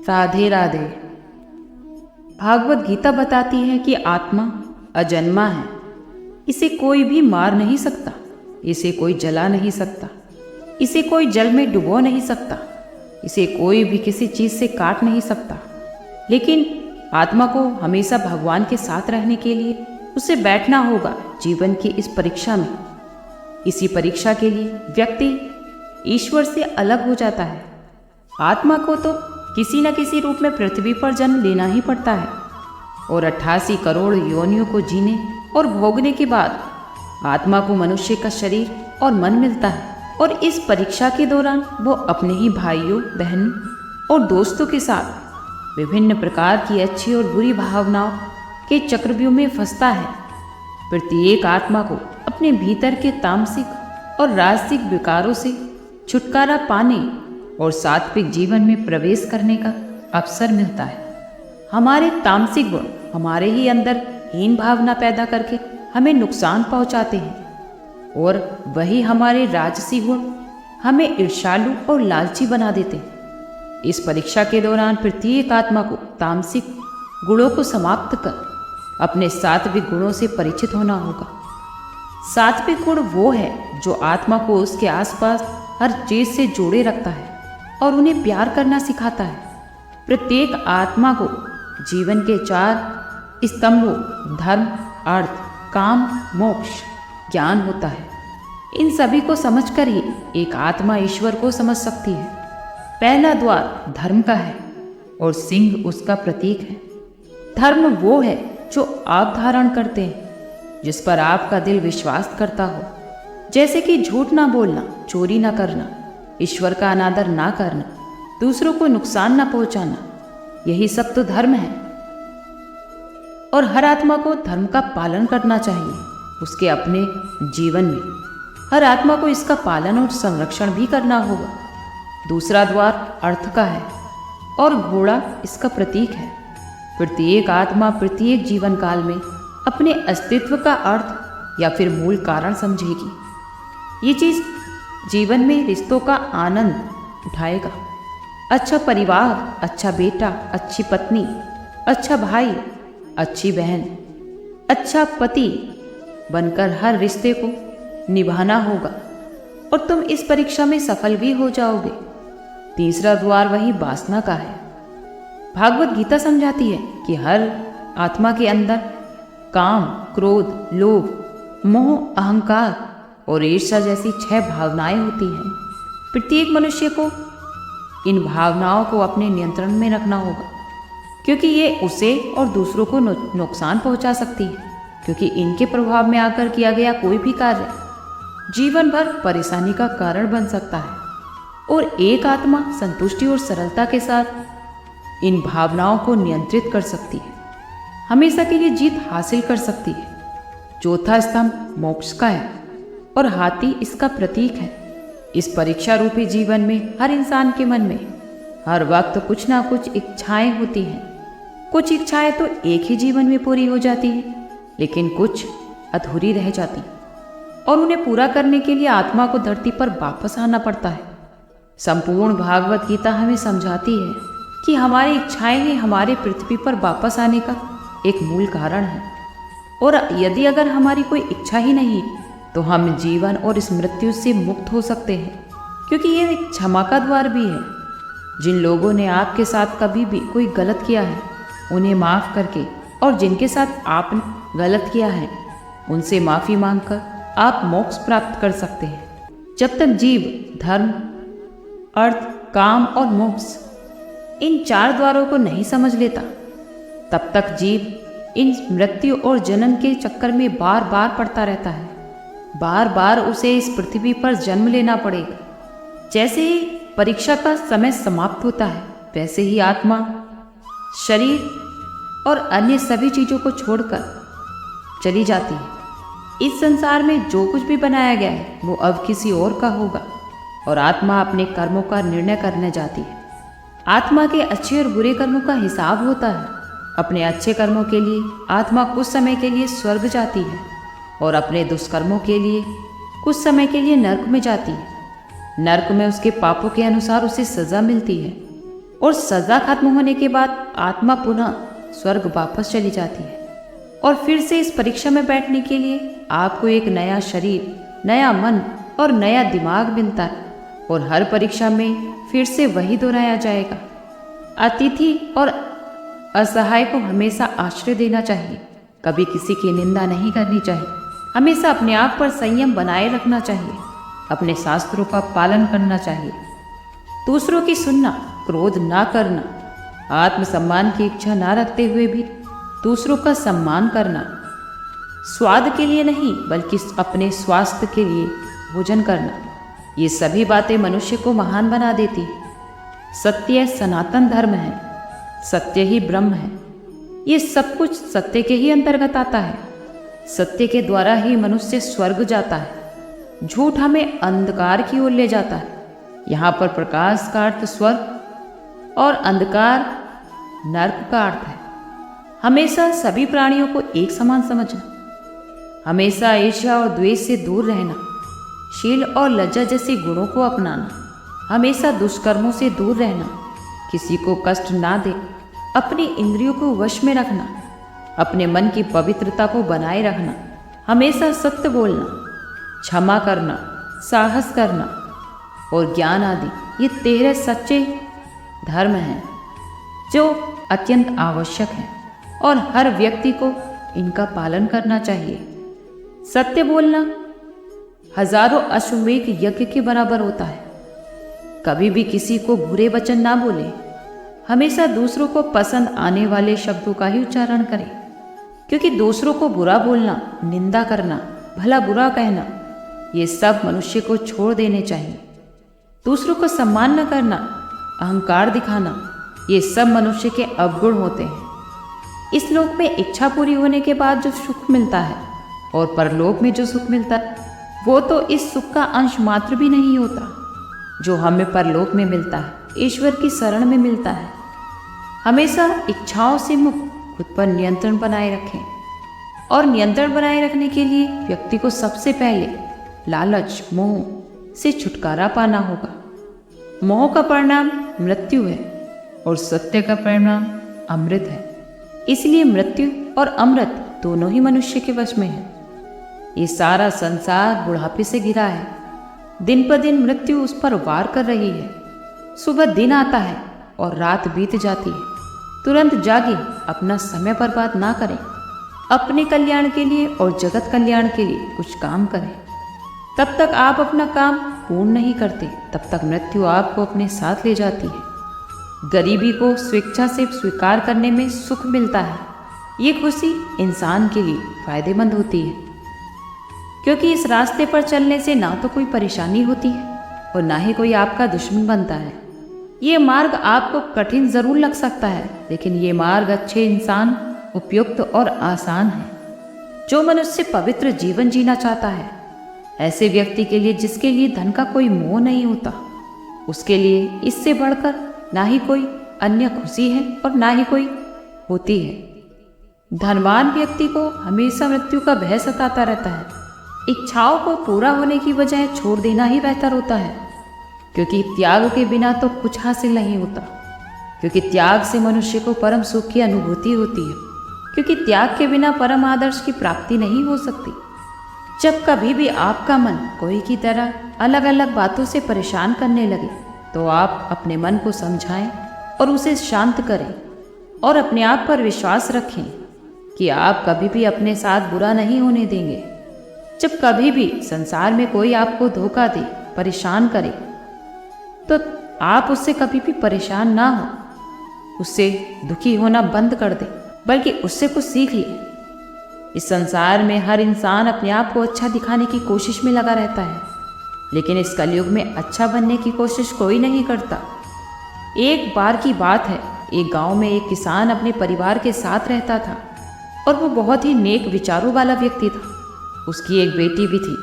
राधे राधे। भागवत गीता बताती है कि आत्मा अजन्मा है। इसे कोई भी मार नहीं सकता, इसे कोई जला नहीं सकता, इसे कोई जल में डुबो नहीं सकता, इसे कोई भी किसी चीज़ से काट नहीं सकता। लेकिन आत्मा को हमेशा भगवान के साथ रहने के लिए उसे बैठना होगा जीवन की इस परीक्षा में। इसी परीक्षा के लिए व्यक्ति ईश्वर से अलग हो जाता है। आत्मा को तो किसी न किसी रूप में पृथ्वी पर जन्म लेना ही पड़ता है और 88 करोड़ योनियों को जीने और भोगने के बाद आत्मा को मनुष्य का शरीर और मन मिलता है। और इस परीक्षा के दौरान वो अपने ही भाइयों, बहनों और दोस्तों के साथ विभिन्न प्रकार की अच्छी और बुरी भावनाओं के चक्रव्यूह में फंसता है। प्रत्येक आत्मा को अपने भीतर के तामसिक और राजसिक विकारों से छुटकारा पाने और सात्विक जीवन में प्रवेश करने का अवसर मिलता है। हमारे तामसिक गुण हमारे ही अंदर हीन भावना पैदा करके हमें नुकसान पहुंचाते हैं और वही हमारे राजसी गुण हमें ईर्ष्यालु और लालची बना देते हैं। इस परीक्षा के दौरान प्रत्येक आत्मा को तामसिक गुणों को समाप्त कर अपने सात्विक गुणों से परिचित होना होगा। सात्विक गुण वो है जो आत्मा को उसके आसपास हर चीज से जोड़े रखता है और उन्हें प्यार करना सिखाता है। प्रत्येक आत्मा को जीवन के 4 स्तंभों धर्म, अर्थ, काम, मोक्ष ज्ञान होता है। इन सभी को समझकर ही एक आत्मा ईश्वर को समझ सकती है। पहला द्वार धर्म का है और सिंह उसका प्रतीक है। धर्म वो है जो आप धारण करते हैं, जिस पर आपका दिल विश्वास करता हो, जैसे कि झूठ ना बोलना, चोरी ना करना, ईश्वर का अनादर ना करना, दूसरों को नुकसान ना पहुंचाना। यही सब तो धर्म है और हर आत्मा को धर्म का पालन करना चाहिए उसके अपने जीवन में। हर आत्मा को इसका पालन और संरक्षण भी करना होगा। दूसरा द्वार अर्थ का है और घोड़ा इसका प्रतीक है। प्रत्येक आत्मा प्रत्येक जीवन काल में अपने अस्तित्व का अर्थ या फिर मूल कारण समझेगी। ये चीज़ जीवन में रिश्तों का आनंद उठाएगा। अच्छा परिवार, अच्छा बेटा, अच्छी पत्नी, अच्छा भाई, अच्छी बहन, अच्छा पति बनकर हर रिश्ते को निभाना होगा और तुम इस परीक्षा में सफल भी हो जाओगे। तीसरा द्वार वही वासना का है। भागवत गीता समझाती है कि हर आत्मा के अंदर काम, क्रोध, लोभ, मोह, अहंकार और ईर्ष्या जैसी 6 भावनाएं होती हैं। प्रत्येक मनुष्य को इन भावनाओं को अपने नियंत्रण में रखना होगा, क्योंकि ये उसे और दूसरों को नुकसान पहुंचा सकती है। क्योंकि इनके प्रभाव में आकर किया गया कोई भी कार्य जीवन भर परेशानी का कारण बन सकता है। और एक आत्मा संतुष्टि और सरलता के साथ इन भावनाओं को नियंत्रित कर सकती है, हमेशा के लिए जीत हासिल कर सकती है। चौथा स्तंभ मोक्ष का है और हाथी इसका प्रतीक है। इस परीक्षा रूपी जीवन में हर इंसान के मन में हर वक्त कुछ ना कुछ इच्छाएं होती हैं। कुछ इच्छाएं तो एक ही जीवन में पूरी हो जाती हैं, लेकिन कुछ अधूरी रह जाती और उन्हें पूरा करने के लिए आत्मा को धरती पर वापस आना पड़ता है। संपूर्ण भागवत गीता हमें समझाती है कि हमारी इच्छाएं ही हमारे पृथ्वी पर वापस आने का एक मूल कारण है। और यदि अगर हमारी कोई इच्छा ही नहीं तो हम जीवन और इस मृत्यु से मुक्त हो सकते हैं, क्योंकि ये एक क्षमा का द्वार भी है। जिन लोगों ने आपके साथ कभी भी कोई गलत किया है उन्हें माफ़ करके, और जिनके साथ आपने गलत किया है उनसे माफ़ी मांगकर आप मोक्ष प्राप्त कर सकते हैं। जब तक जीव धर्म, अर्थ, काम और मोक्ष इन 4 द्वारों को नहीं समझ लेता, तब तक जीव इन मृत्यु और जन्म के चक्कर में बार बार पड़ता रहता है। बार बार उसे इस पृथ्वी पर जन्म लेना पड़ेगा। जैसे ही परीक्षा का समय समाप्त होता है, वैसे ही आत्मा शरीर और अन्य सभी चीज़ों को छोड़कर चली जाती है। इस संसार में जो कुछ भी बनाया गया है वो अब किसी और का होगा और आत्मा अपने कर्मों का निर्णय करने जाती है। आत्मा के अच्छे और बुरे कर्मों का हिसाब होता है। अपने अच्छे कर्मों के लिए आत्मा कुछ समय के लिए स्वर्ग जाती है और अपने दुष्कर्मों के लिए कुछ समय के लिए नरक में जाती है। नरक में उसके पापों के अनुसार उसे सजा मिलती है और सजा खत्म होने के बाद आत्मा पुनः स्वर्ग वापस चली जाती है और फिर से इस परीक्षा में बैठने के लिए आपको एक नया शरीर, नया मन और नया दिमाग मिलता है और हर परीक्षा में फिर से वही दोहराया जाएगा। अतिथि और असहाय को हमेशा आश्रय देना चाहिए, कभी किसी की निंदा नहीं करनी चाहिए, हमेशा अपने आप पर संयम बनाए रखना चाहिए, अपने शास्त्रों का पालन करना चाहिए, दूसरों की सुनना, क्रोध ना करना, आत्मसम्मान की इच्छा ना रखते हुए भी दूसरों का सम्मान करना, स्वाद के लिए नहीं बल्कि अपने स्वास्थ्य के लिए भोजन करना, ये सभी बातें मनुष्य को महान बना देती है। सत्य सनातन धर्म है, सत्य ही ब्रह्म है, ये सब कुछ सत्य के ही अंतर्गत आता है। सत्य के द्वारा ही मनुष्य स्वर्ग जाता है, झूठ हमें अंधकार की ओर ले जाता है। यहाँ पर प्रकाश का अर्थ स्वर्ग और अंधकार नर्क का अर्थ है। हमेशा सभी प्राणियों को एक समान समझना, हमेशा ईर्ष्या और द्वेष से दूर रहना, शील और लज्जा जैसे गुणों को अपनाना, हमेशा दुष्कर्मों से दूर रहना, किसी को कष्ट ना दे, अपनी इंद्रियों को वश में रखना, अपने मन की पवित्रता को बनाए रखना, हमेशा सत्य बोलना, क्षमा करना, साहस करना और ज्ञान आदि, ये 13 सच्चे धर्म हैं जो अत्यंत आवश्यक हैं और हर व्यक्ति को इनका पालन करना चाहिए। सत्य बोलना हजारों अश्वमेध यज्ञ के बराबर होता है। कभी भी किसी को बुरे वचन ना बोले, हमेशा दूसरों को पसंद आने वाले शब्दों का ही उच्चारण करें, क्योंकि दूसरों को बुरा बोलना, निंदा करना, भला बुरा कहना, ये सब मनुष्य को छोड़ देने चाहिए। दूसरों को सम्मान न करना, अहंकार दिखाना, ये सब मनुष्य के अवगुण होते हैं। इस लोक में इच्छा पूरी होने के बाद जो सुख मिलता है और परलोक में जो सुख मिलता है वो तो इस सुख का अंश मात्र भी नहीं होता जो हमें परलोक में मिलता है, ईश्वर की शरण में मिलता है। हमेशा इच्छाओं से मुक्त खुद पर नियंत्रण बनाए रखें और नियंत्रण बनाए रखने के लिए व्यक्ति को सबसे पहले लालच, मोह से छुटकारा पाना होगा। मोह का परिणाम मृत्यु है और सत्य का परिणाम अमृत है। इसलिए मृत्यु और अमृत दोनों ही मनुष्य के वश में है। ये सारा संसार बुढ़ापे से घिरा है, दिन पर दिन मृत्यु उस पर वार कर रही है। सुबह दिन आता है और रात बीत जाती है। तुरंत जागे, अपना समय बर्बाद ना करें, अपने कल्याण के लिए और जगत कल्याण के लिए कुछ काम करें। तब तक आप अपना काम पूर्ण नहीं करते, तब तक मृत्यु आपको अपने साथ ले जाती है। गरीबी को स्वेच्छा से स्वीकार करने में सुख मिलता है। ये खुशी इंसान के लिए फायदेमंद होती है, क्योंकि इस रास्ते पर चलने से ना तो कोई परेशानी होती है और ना ही कोई आपका दुश्मन बनता है। ये मार्ग आपको कठिन जरूर लग सकता है, लेकिन ये मार्ग अच्छे इंसान, उपयुक्त और आसान है। जो मनुष्य पवित्र जीवन जीना चाहता है, ऐसे व्यक्ति के लिए जिसके लिए धन का कोई मोह नहीं होता, उसके लिए इससे बढ़कर ना ही कोई अन्य खुशी है और ना ही कोई होती है। धनवान व्यक्ति को हमेशा मृत्यु का भय सताता रहता है। इच्छाओं को पूरा होने की बजाय छोड़ देना ही बेहतर होता है, क्योंकि त्याग के बिना तो कुछ हासिल नहीं होता। क्योंकि त्याग से मनुष्य को परम सुख की अनुभूति होती है, क्योंकि त्याग के बिना परम आदर्श की प्राप्ति नहीं हो सकती। जब कभी भी आपका मन कोई की तरह अलग अलग बातों से परेशान करने लगे, तो आप अपने मन को समझाएं और उसे शांत करें और अपने आप पर विश्वास रखें कि आप कभी भी अपने साथ बुरा नहीं होने देंगे। जब कभी भी संसार में कोई आपको धोखा दे, परेशान करे, तो आप उससे कभी भी परेशान ना हो, उससे दुखी होना बंद कर दे, बल्कि उससे कुछ सीख ले। इस संसार में हर इंसान अपने आप को अच्छा दिखाने की कोशिश में लगा रहता है, लेकिन इस कलयुग में अच्छा बनने की कोशिश कोई नहीं करता। एक बार की बात है, एक गांव में एक किसान अपने परिवार के साथ रहता था और वो बहुत ही नेक विचारों वाला व्यक्ति था। उसकी एक बेटी भी थी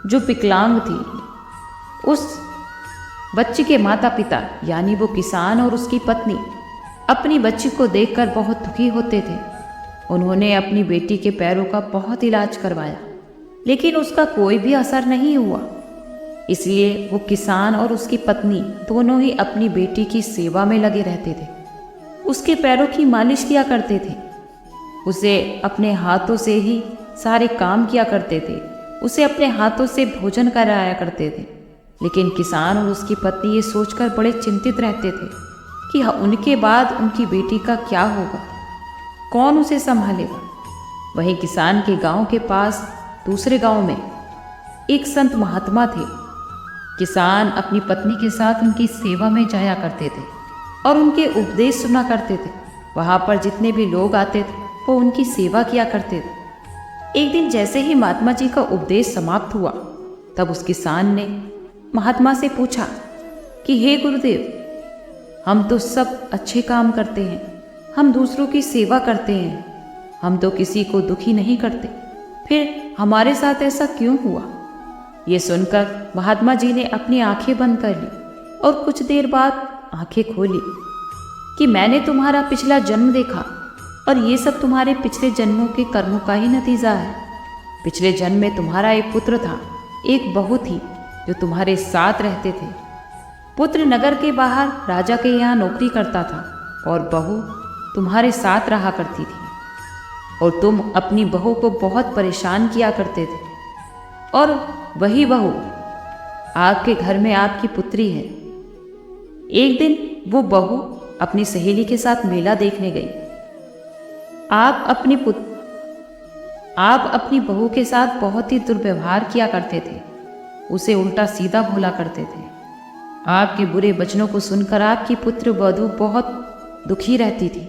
जो विकलांग थी। उस बच्ची के माता पिता यानी वो किसान और उसकी पत्नी अपनी बच्ची को देखकर बहुत दुखी होते थे। उन्होंने अपनी बेटी के पैरों का बहुत इलाज करवाया, लेकिन उसका कोई भी असर नहीं हुआ। इसलिए वो किसान और उसकी पत्नी दोनों ही अपनी बेटी की सेवा में लगे रहते थे। उसके पैरों की मालिश किया करते थे, उसे अपने हाथों से ही सारे काम किया करते थे, उसे अपने हाथों से भोजन कराया करते थे। लेकिन किसान और उसकी पत्नी ये सोचकर बड़े चिंतित रहते थे कि उनके बाद उनकी बेटी का क्या होगा, कौन उसे संभालेगा। वहीं किसान के गांव के पास दूसरे गांव में एक संत महात्मा थे। किसान अपनी पत्नी के साथ उनकी सेवा में जाया करते थे और उनके उपदेश सुना करते थे। वहाँ पर जितने भी लोग आते थे वो उनकी सेवा किया करते थे। एक दिन जैसे ही महात्मा जी का उपदेश समाप्त हुआ, तब उस किसान ने महात्मा से पूछा कि हे गुरुदेव, हम तो सब अच्छे काम करते हैं, हम दूसरों की सेवा करते हैं, हम तो किसी को दुखी नहीं करते, फिर हमारे साथ ऐसा क्यों हुआ। ये सुनकर महात्मा जी ने अपनी आंखें बंद कर ली और कुछ देर बाद आंखें खोली कि मैंने तुम्हारा पिछला जन्म देखा और ये सब तुम्हारे पिछले जन्मों के कर्मों का ही नतीजा है। पिछले जन्म में तुम्हारा एक पुत्र था, एक बहू थी जो तुम्हारे साथ रहते थे। पुत्र नगर के बाहर राजा के यहाँ नौकरी करता था और बहू तुम्हारे साथ रहा करती थी, और तुम अपनी बहू को बहुत परेशान किया करते थे। और वही बहू आपके घर में आपकी पुत्री है। एक दिन वो बहू अपनी सहेली के साथ मेला देखने गई। आप अपनी बहू के साथ बहुत ही दुर्व्यवहार किया करते थे, उसे उल्टा सीधा बोला करते थे। आपके बुरे वचनों को सुनकर आपकी पुत्र वधू बहुत दुखी रहती थी,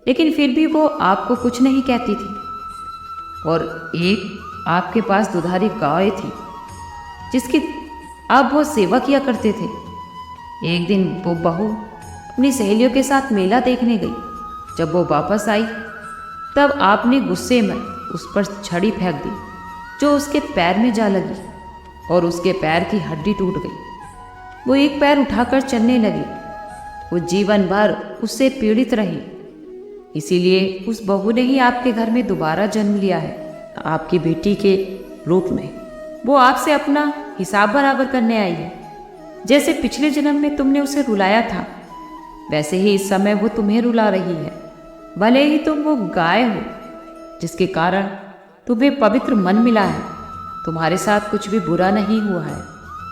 लेकिन फिर भी वो आपको कुछ नहीं कहती थी। और एक आपके पास दुधारी गाय थी जिसकी आप बहुत सेवा किया करते थे। एक दिन वो बहू अपनी सहेलियों के साथ मेला देखने गई। जब वो वापस आई तब आपने गुस्से में उस पर छड़ी फेंक दी जो उसके पैर में जा लगी और उसके पैर की हड्डी टूट गई। वो एक पैर उठाकर चलने लगी। वो जीवन भर उससे पीड़ित रही। इसीलिए उस बहू ने ही आपके घर में दोबारा जन्म लिया है, आपकी बेटी के रूप में। वो आपसे अपना हिसाब बराबर करने आई है। जैसे पिछले जन्म में तुमने उसे रुलाया था, वैसे ही इस समय वो तुम्हें रुला रही है। भले ही तुम वो गाय हो जिसके कारण तुम्हें पवित्र मन मिला है, तुम्हारे साथ कुछ भी बुरा नहीं हुआ है,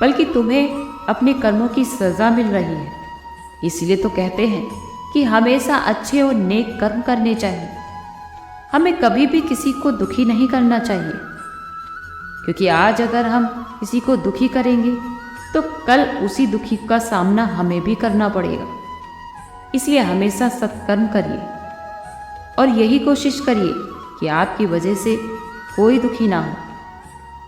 बल्कि तुम्हें अपने कर्मों की सजा मिल रही है। इसलिए तो कहते हैं कि हमेशा अच्छे और नेक कर्म करने चाहिए। हमें कभी भी किसी को दुखी नहीं करना चाहिए, क्योंकि आज अगर हम किसी को दुखी करेंगे तो कल उसी दुखी का सामना हमें भी करना पड़ेगा। इसलिए हमेशा सत्कर्म करिए और यही कोशिश करिए कि आपकी वजह से कोई दुखी ना हो।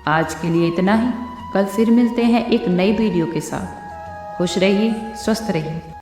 आज के लिए इतना ही। कल फिर मिलते हैं एक नई वीडियो के साथ। खुश रहिए, स्वस्थ रहिए।